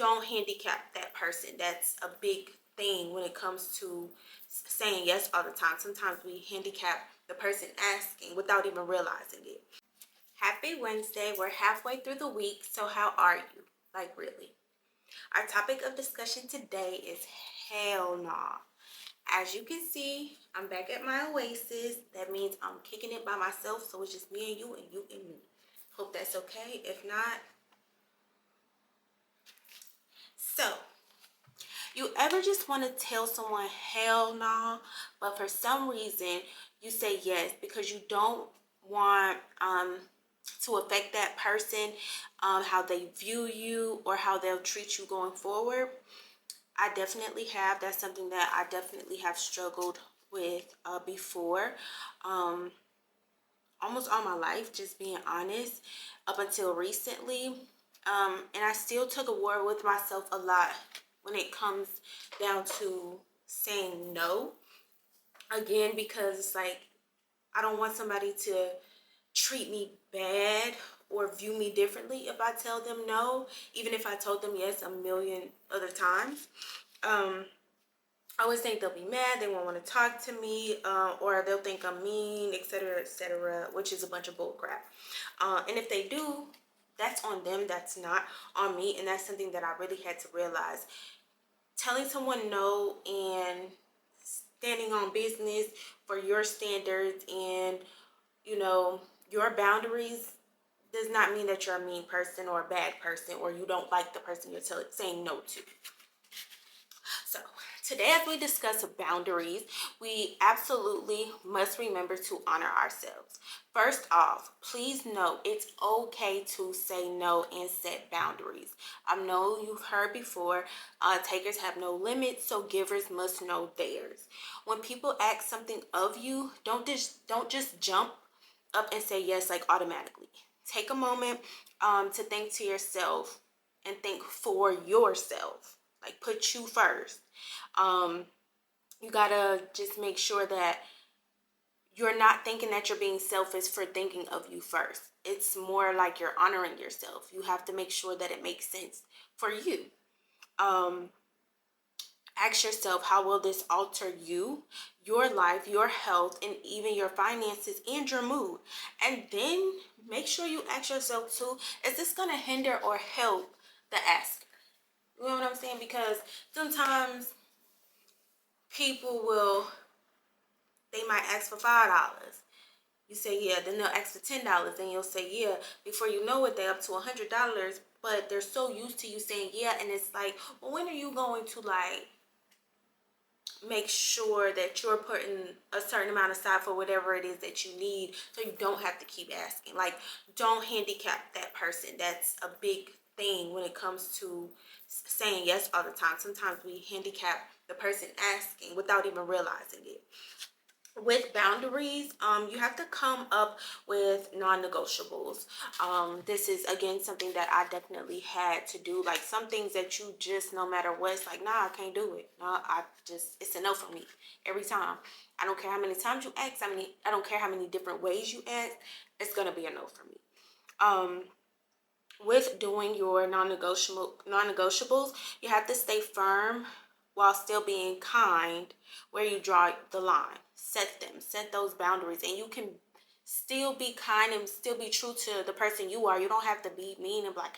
don't handicap that person. That's a big thing when it comes to saying yes all the time. Sometimes we handicap the person asking without even realizing it. Happy Wednesday. We're halfway through the week, so how are you? Like, really? Our topic of discussion today is hell nah. As you can see, I'm back at my oasis. That means I'm kicking it by myself, so it's just me and you and me. Hope that's okay. If not, so you ever just want to tell someone hell nah, but for some reason you say yes because you don't want to affect that person, how they view you or how they'll treat you going forward? I definitely have. That's something that I definitely have struggled with before. Almost all my life, just being honest, up until recently. And I still took a war with myself a lot when it comes down to saying no. Again, because it's like, I don't want somebody to treat me bad or view me differently if I tell them no, even if I told them yes a million other times. I always think they'll be mad, they won't want to talk to me, or they'll think I'm mean, etc., which is a bunch of bull crap. And if they do, that's on them, that's not on me, and that's something that I really had to realize. Telling someone no and standing on business for your standards and, your boundaries does not mean that you're a mean person or a bad person or you don't like the person you're saying no to. So today, as we discuss boundaries, we absolutely must remember to honor ourselves. First off, please know it's okay to say no and set boundaries. I know you've heard before, takers have no limits, so givers must know theirs. When people ask something of you, don't just jump up and say yes like automatically. Take a moment to think to yourself and think for yourself. Like, put you first. You gotta just make sure that you're not thinking that you're being selfish for thinking of you first. It's more like you're honoring yourself. You have to make sure that it makes sense for you. Ask yourself, how will this alter you, your life, your health, and even your finances and your mood? And then make sure you ask yourself too, is this going to hinder or help the asker? You know what I'm saying? Because sometimes people they might ask for $5. You say yeah, then they'll ask for $10, then you'll say yeah. Before you know it, they're up to $100, but they're so used to you saying yeah, and it's like, well, when are you going to make sure that you're putting a certain amount aside for whatever it is that you need, so you don't have to keep asking? Like, don't handicap that person. That's a big thing when it comes to saying yes all the time. Sometimes we handicap the person asking without even realizing it. With boundaries, you have to come up with non-negotiables. This is, again, something that I definitely had to do. Like, some things that you just, no matter what, it's like, nah, I can't do it. No, it's a no for me every time. I don't care how many times you ask, I don't care how many different ways you ask, it's gonna be a no for me. With doing your non-negotiables, you have to stay firm while still being kind where you draw the line. Set those boundaries, and you can still be kind and still be true to the person you are. You don't have to be mean and be like,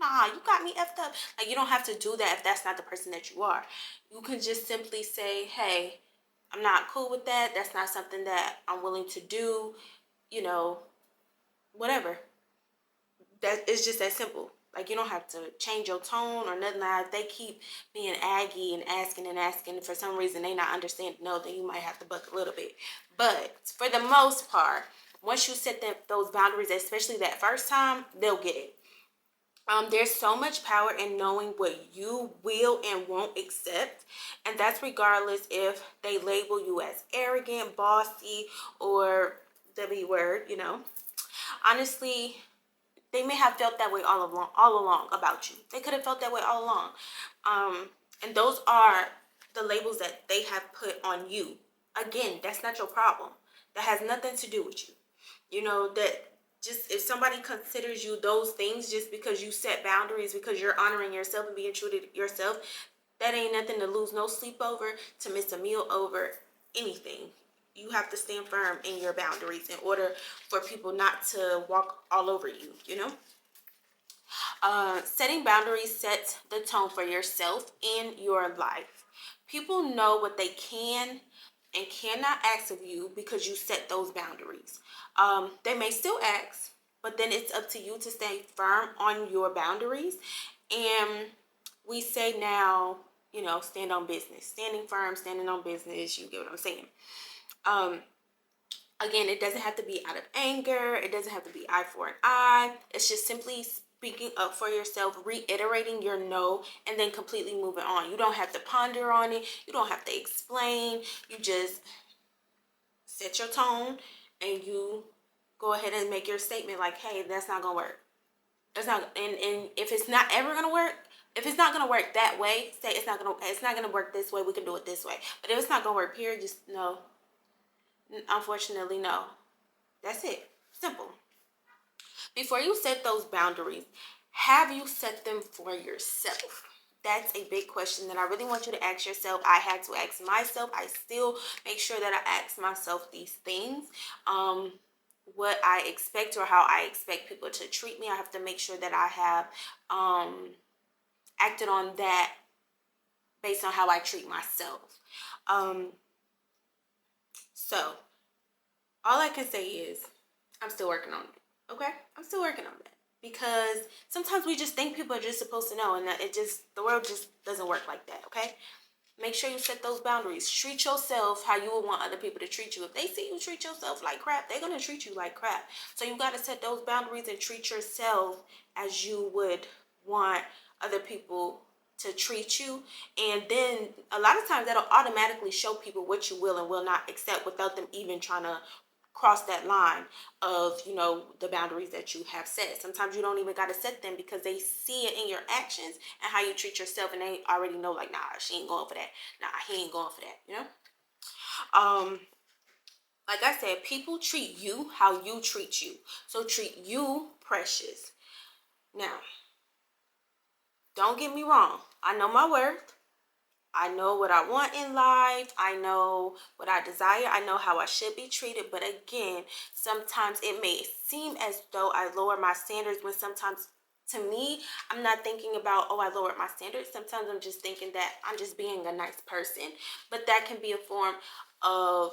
nah, you got me effed up. Like, you don't have to do that if that's not the person that you are. You can just simply say, hey, I'm not cool with that. That's not something that I'm willing to do. Whatever. That is just that simple. Like, you don't have to change your tone or nothing. Like, they keep being aggy and asking for some reason they not understanding. No, then you might have to buck a little bit. But for the most part, once you set those boundaries, especially that first time, they'll get it. There's so much power in knowing what you will and won't accept, and that's regardless if they label you as arrogant, bossy, or the B word. Honestly, they may have felt that way all along about you. They could have felt that way all along. And those are the labels that they have put on you. Again, that's not your problem. That has nothing to do with you. That just if somebody considers you those things just because you set boundaries, because you're honoring yourself and being true to yourself, that ain't nothing to lose no sleep over, to miss a meal over, anything. You have to stand firm in your boundaries in order for people not to walk all over you, you know? Setting boundaries sets the tone for yourself and your life. People know what they can and cannot ask of you because you set those boundaries. They may still ask, but then it's up to you to stay firm on your boundaries. And we say now, you know, stand on business, standing firm, standing on business. You get what I'm saying? Again, it doesn't have to be out of anger. It doesn't have to be eye for an eye. It's just simply speaking up for yourself, reiterating your no, and then completely moving on. You don't have to ponder on it. You don't have to explain. You just set your tone and you go ahead and make your statement like, hey, that's not going to work. That's not, and if it's not ever going to work, if it's not going to work that way, say it's not going to work this way, we can do it this way. But if it's not going to work here, just no. Unfortunately, no. That's it. Simple. Before you set those boundaries, have you set them for yourself? That's a big question that I really want you to ask yourself. I had to ask myself. I still make sure that I ask myself these things. What I expect or how I expect people to treat me. I have to make sure that I have acted on that based on how I treat myself. So all I can say is I'm still working on it. Okay? I'm still working on that. Because sometimes we just think people are just supposed to know, and that the world just doesn't work like that, okay? Make sure you set those boundaries. Treat yourself how you would want other people to treat you. If they see you treat yourself like crap, they're going to treat you like crap. So you got to set those boundaries and treat yourself as you would want other people to treat you. And then a lot of times that'll automatically show people what you will and will not accept without them even trying to cross that line of, you know, the boundaries that you have set. Sometimes you don't even got to set them because they see it in your actions and how you treat yourself, and they already know, like, nah, she ain't going for that. Nah, he ain't going for that, you know? Like I said, people treat you how you treat you. So treat you precious. Now, don't get me wrong. I know my worth. I know what I want in life. I know what I desire. I know how I should be treated. But again, sometimes it may seem as though I lower my standards when sometimes, to me, I'm not thinking about, oh, I lowered my standards. Sometimes I'm just thinking that I'm just being a nice person. But that can be a form of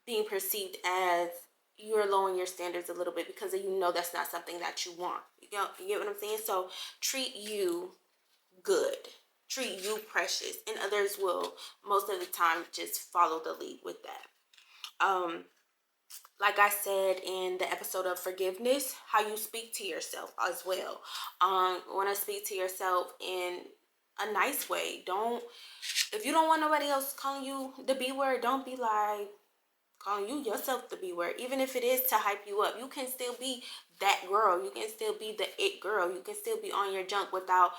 being perceived as you're lowering your standards a little bit because you know that's not something that you want. You get what I'm saying? So treat you good. Treat you precious, and others will most of the time just follow the lead with that. Like I said in the episode of forgiveness, how you speak to yourself as well. Want to speak to yourself in a nice way. If you don't want nobody else calling you the B word, don't be like calling you yourself the B word. Even if it is to hype you up, you can still be that girl. You can still be the it girl. You can still be on your junk without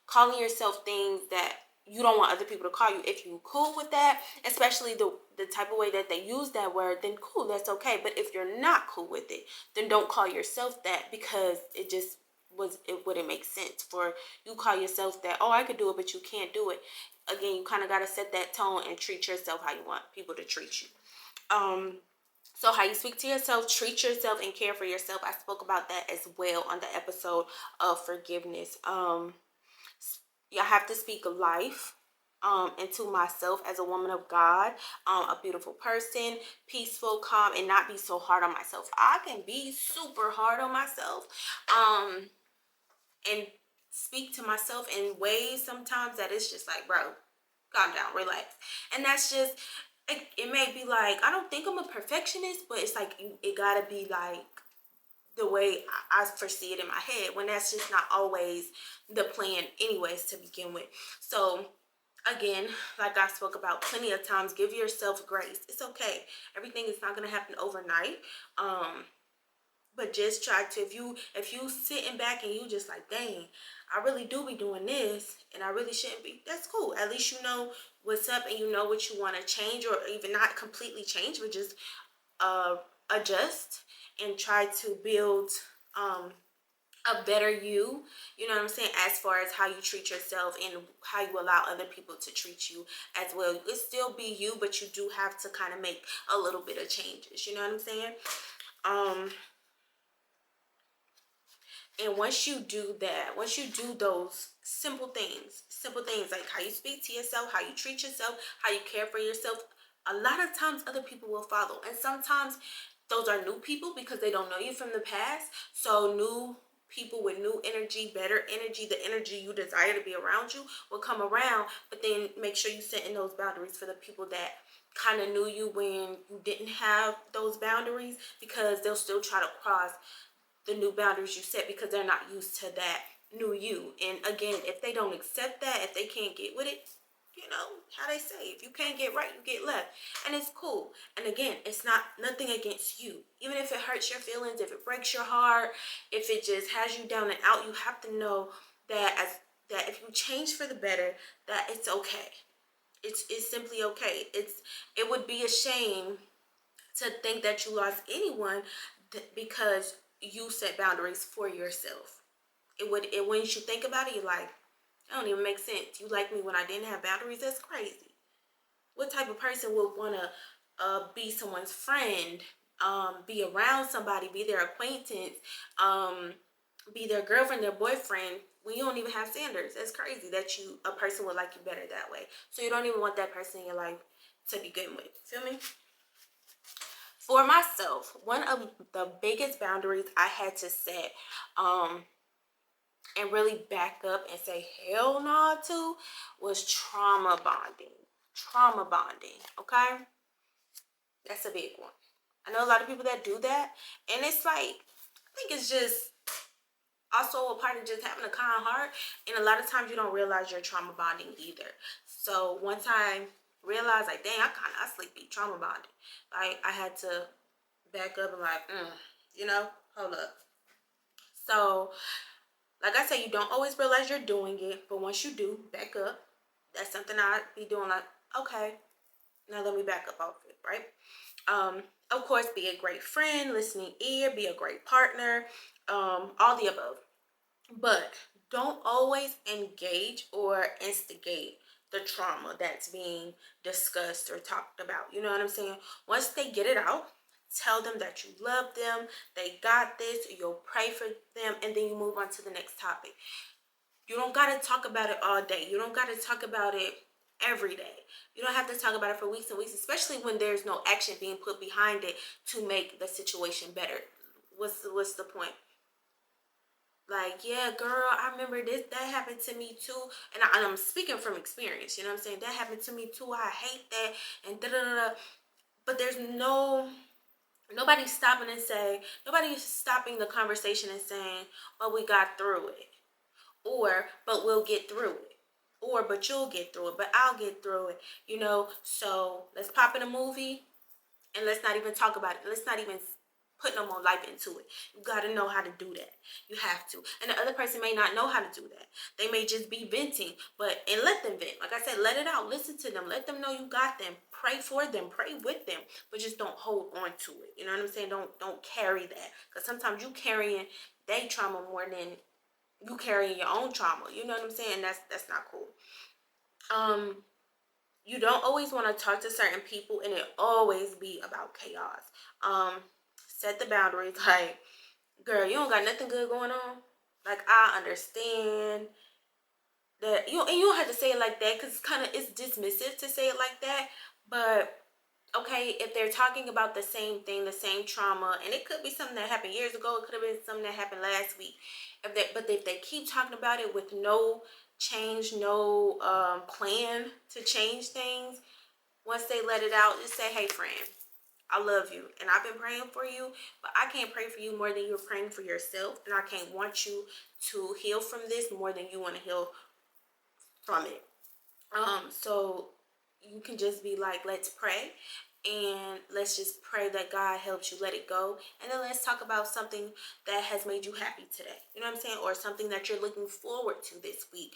calling yourself things that you don't want other people to call you. If you cool with that, especially the type of way that they use that word, then cool, that's okay. But if you're not cool with it, then don't call yourself that, because it wouldn't make sense for you call yourself that. Oh, I could do it, but you can't do it. Again, you kind of got to set that tone and treat yourself how you want people to treat you. So how you speak to yourself, treat yourself, and care for yourself. I spoke about that as well on the episode of forgiveness. I have to speak life into myself as a woman of God, a beautiful person, peaceful, calm, and not be so hard on myself. I can be super hard on myself and speak to myself in ways sometimes that it's just like, bro, calm down, relax. And that's just, it may be like, I don't think I'm a perfectionist, but it's like, it gotta be like the way I foresee it in my head, when that's just not always the plan anyways to begin with. So again, like I spoke about plenty of times, give yourself grace. It's okay. Everything is not going to happen overnight. But just try to, if you sitting back and you just like, dang, I really do be doing this and I really shouldn't be, that's cool. At least you know what's up and you know what you want to change, or even not completely change, but just adjust and try to build a better you, you know what I'm saying, as far as how you treat yourself and how you allow other people to treat you as well. You could still be you, but you do have to kind of make a little bit of changes, you know what I'm saying? And once you do that, once you do those simple things like how you speak to yourself, how you treat yourself, how you care for yourself, a lot of times other people will follow. And sometimes those are new people because they don't know you from the past. So new people with new energy, better energy, the energy you desire to be around you will come around. But then make sure you set in those boundaries for the people that kind of knew you when you didn't have those boundaries, because they'll still try to cross the new boundaries you set because they're not used to that new you. And again, if they don't accept that, if they can't get with it, you know how they say, if you can't get right, you get left. And it's cool. And again, it's not nothing against you. Even if it hurts your feelings, if it breaks your heart, if it just has you down and out, you have to know that that if you change for the better, that it's okay. It's simply okay. It would be a shame to think that you lost anyone because you set boundaries for yourself. Once you think about it, you're like, that don't even make sense. You like me when I didn't have boundaries? That's crazy. What type of person would want to be someone's friend, be around somebody, be their acquaintance, be their girlfriend, their boyfriend, when you don't even have standards? That's crazy that a person would like you better that way. So you don't even want that person in your life to begin with. Feel me? For myself, one of the biggest boundaries I had to set, and really back up and say hell no to, was trauma bonding. Trauma bonding, okay? That's a big one. I know a lot of people that do that, and it's like, I think it's just also a part of just having a kind heart, and a lot of times you don't realize you're trauma bonding either. So once I realized, like, dang, I sleepy trauma bonding. Like, I had to back up and like, hold up. So, like I said, you don't always realize you're doing it, but once you do, back up. That's something I'd be doing, like, okay, now let me back up off it, right? Of course, be a great friend, listening ear, be a great partner, all the above. But don't always engage or instigate the trauma that's being discussed or talked about. You know what I'm saying? Once they get it out, tell them that you love them, they got this, you'll pray for them, and then you move on to the next topic. You don't got to talk about it all day. You don't got to talk about it every day. You don't have to talk about it for weeks and weeks, especially when there's no action being put behind it to make the situation better. What's the point? Like, yeah, girl, I remember that happened to me too. And I'm speaking from experience, you know what I'm saying? That happened to me too. I hate that. And da-da-da-da. But there's nobody's stopping the conversation and saying, well, we got through it. Or, but we'll get through it. Or, but you'll get through it. But I'll get through it. So let's pop in a movie and let's not even talk about it. Let's not even put no more life into it. You got to know how to do that. You have to. And the other person may not know how to do that. They may just be venting, and let them vent. Like I said, let it out. Listen to them. Let them know you got them. Pray for them. Pray with them. But just don't hold on to it. You know what I'm saying? Don't carry that. Because sometimes you carrying their trauma more than you carrying your own trauma. You know what I'm saying? That's not cool. You don't always want to talk to certain people, and it always be about chaos. Set the boundaries. Like, girl, you don't got nothing good going on. Like, I understand that you don't have to say it like that, because it's dismissive to say it like that. But okay, if they're talking about the same thing, the same trauma, and it could be something that happened years ago, it could have been something that happened last week. If they keep talking about it with no change, no plan to change things, once they let it out, just say, hey, friend, I love you, and I've been praying for you, but I can't pray for you more than you're praying for yourself, and I can't want you to heal from this more than you want to heal from it. So you can just be like, let's pray, and let's just pray that God helps you let it go, and then let's talk about something that has made you happy today. You know what I'm saying? Or something that you're looking forward to this week.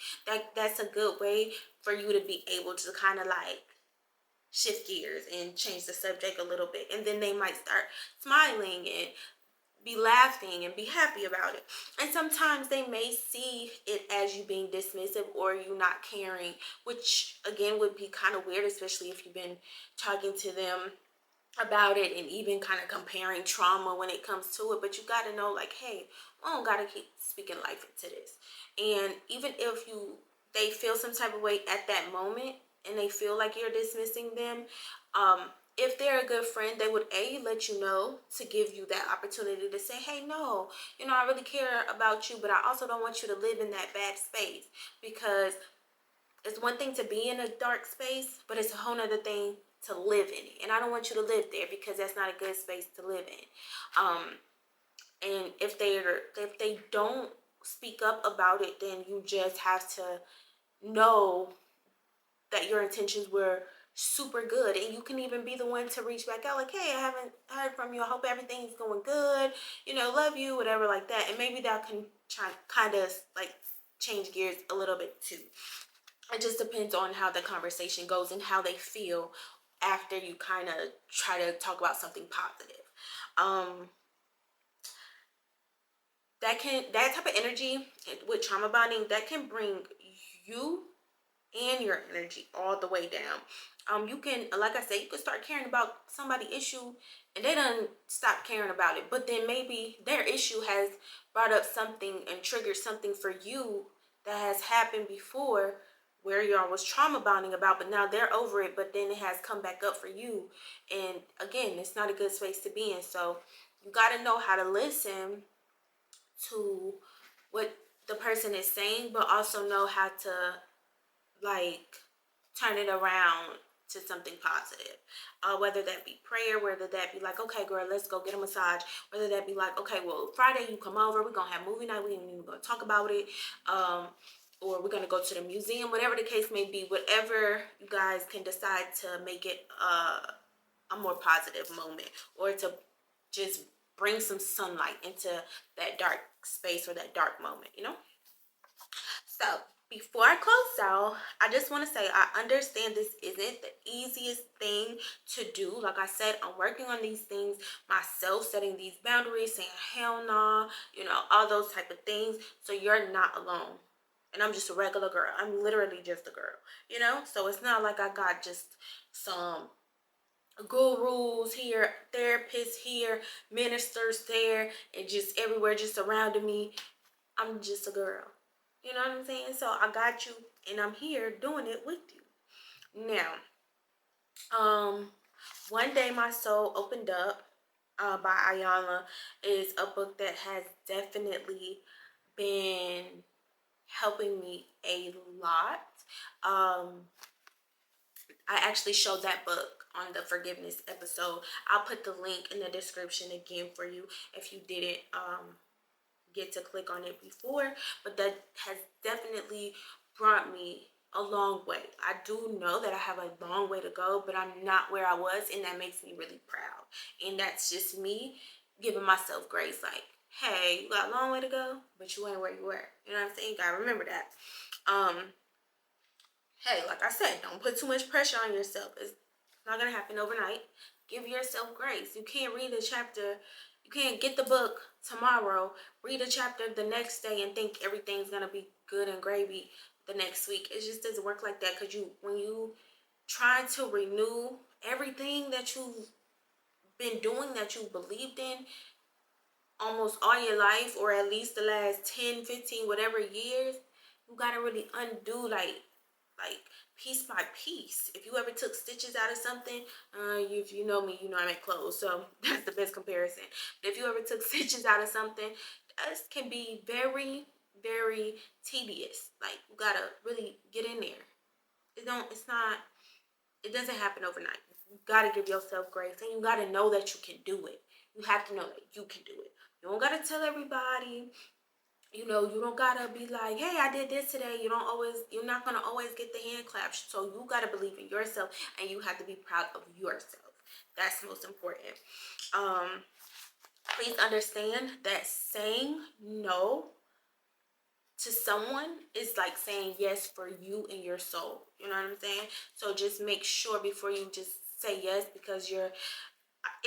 That's a good way for you to be able to kind of like shift gears and change the subject a little bit, and then they might start smiling, and be laughing and be happy about it. And sometimes they may see it as you being dismissive or you not caring, which again would be kind of weird, especially if you've been talking to them about it and even kind of comparing trauma when it comes to it. But you got to know, like, hey, I don't got to keep speaking life into this. And even if they feel some type of way at that moment and they feel like you're dismissing them, if they're a good friend, they would let you know, to give you that opportunity to say, hey, no, I really care about you, but I also don't want you to live in that bad space. Because it's one thing to be in a dark space, but it's a whole nother thing to live in it. And I don't want you to live there, because that's not a good space to live in. And if they don't speak up about it, then you just have to know that your intentions were super good. And you can even be the one to reach back out, like, hey, I haven't heard from you, I hope everything's going good, love you, whatever, like that. And maybe that can kind of like change gears a little bit too. It just depends on how the conversation goes and how they feel after you kind of try to talk about something positive. That type of energy with trauma bonding, that can bring you and your energy all the way down. You can, like I said, you can start caring about somebody's issue and they don't stop caring about it, but then maybe their issue has brought up something and triggered something for you that has happened before, where y'all was trauma bonding about, but now they're over it, but then it has come back up for you. And again, it's not a good space to be in. So you got to know how to listen to what the person is saying, but also know how to like turn it around to something positive. Whether that be prayer, whether that be like, okay, girl, let's go get a massage. Whether that be like, okay, well, Friday you come over, we're gonna have movie night, we ain't even gonna talk about it. Or we're gonna go to the museum, whatever the case may be, whatever you guys can decide to make it a more positive moment, or to just bring some sunlight into that dark space or that dark moment, So before I close out, I just want to say I understand this isn't the easiest thing to do. Like I said, I'm working on these things myself, setting these boundaries, saying hell nah, all those type of things. So you're not alone. And I'm just a regular girl. I'm literally just a girl, So it's not like I got just some gurus here, therapists here, ministers there, and just everywhere just surrounding me. I'm just a girl. You know what I'm saying? So I got you, and I'm here doing it with you. Now, One Day My Soul Opened Up by Ayana is a book that has definitely been helping me a lot. I actually showed that book on the forgiveness episode. I'll put the link in the description again for you if you didn't get to click on it before. But that has definitely brought me a long way. I do know that I have a long way to go, but I'm not where I was, and that makes me really proud. And that's just me giving myself grace, like, hey, you got a long way to go, but you ain't where you were. You know what I'm saying? You gotta remember that. Hey, like I said, don't put too much pressure on yourself. It's not going to happen overnight. Give yourself grace. You can't read a chapter. You can't get the book tomorrow, read a chapter the next day, and think everything's going to be good and gravy the next week. It just doesn't work like that, because when you try to renew everything that you've been doing, that you believed in almost all your life, or at least the last 10, 15, whatever years, you got to really undo like piece by piece. If you ever took stitches out of something, if you know me, you know I make clothes, so that's the best comparison. But if you ever took stitches out of something, that can be very, very tedious. Like, you gotta really get in there. It doesn't happen overnight. You gotta give yourself grace, and you gotta know that you can do it. You have to know that you can do it. You don't gotta tell everybody. You don't gotta be like, hey, I did this today. You're not gonna always get the hand claps. So you gotta believe in yourself, and you have to be proud of yourself. That's most important. Please understand that saying no to someone is like saying yes for you and your soul. You know what I'm saying? So just make sure before you just say yes, because you're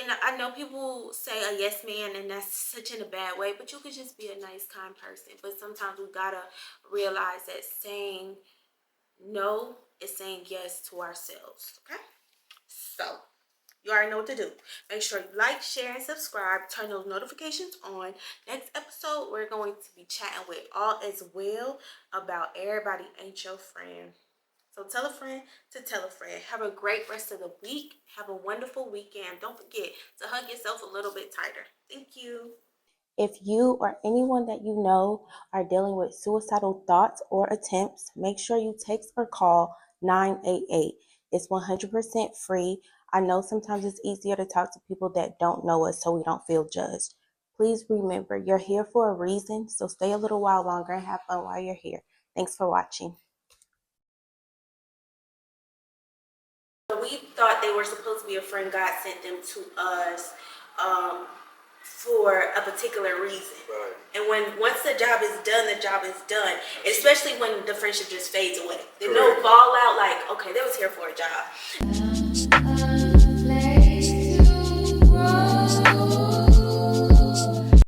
And I know people say a yes man, and that's such in a bad way, but you could just be a nice, kind person. But sometimes we gotta realize that saying no is saying yes to ourselves. Okay? So you already know what to do. Make sure you like, share, and subscribe. Turn those notifications on. Next episode, we're going to be chatting with All Is Well about Everybody Ain't Your Friend. So tell a friend to tell a friend. Have a great rest of the week. Have a wonderful weekend. Don't forget to hug yourself a little bit tighter. Thank you. If you or anyone that you know are dealing with suicidal thoughts or attempts, make sure you text or call 988. It's 100% free. I know sometimes it's easier to talk to people that don't know us so we don't feel judged. Please remember, you're here for a reason, so stay a little while longer and have fun while you're here. Thanks for watching. We thought they were supposed to be a friend. God sent them to us for a particular reason. Right. And once the job is done, the job is done. Especially when the friendship just fades away. There's no fallout. Like, okay, they was here for a job.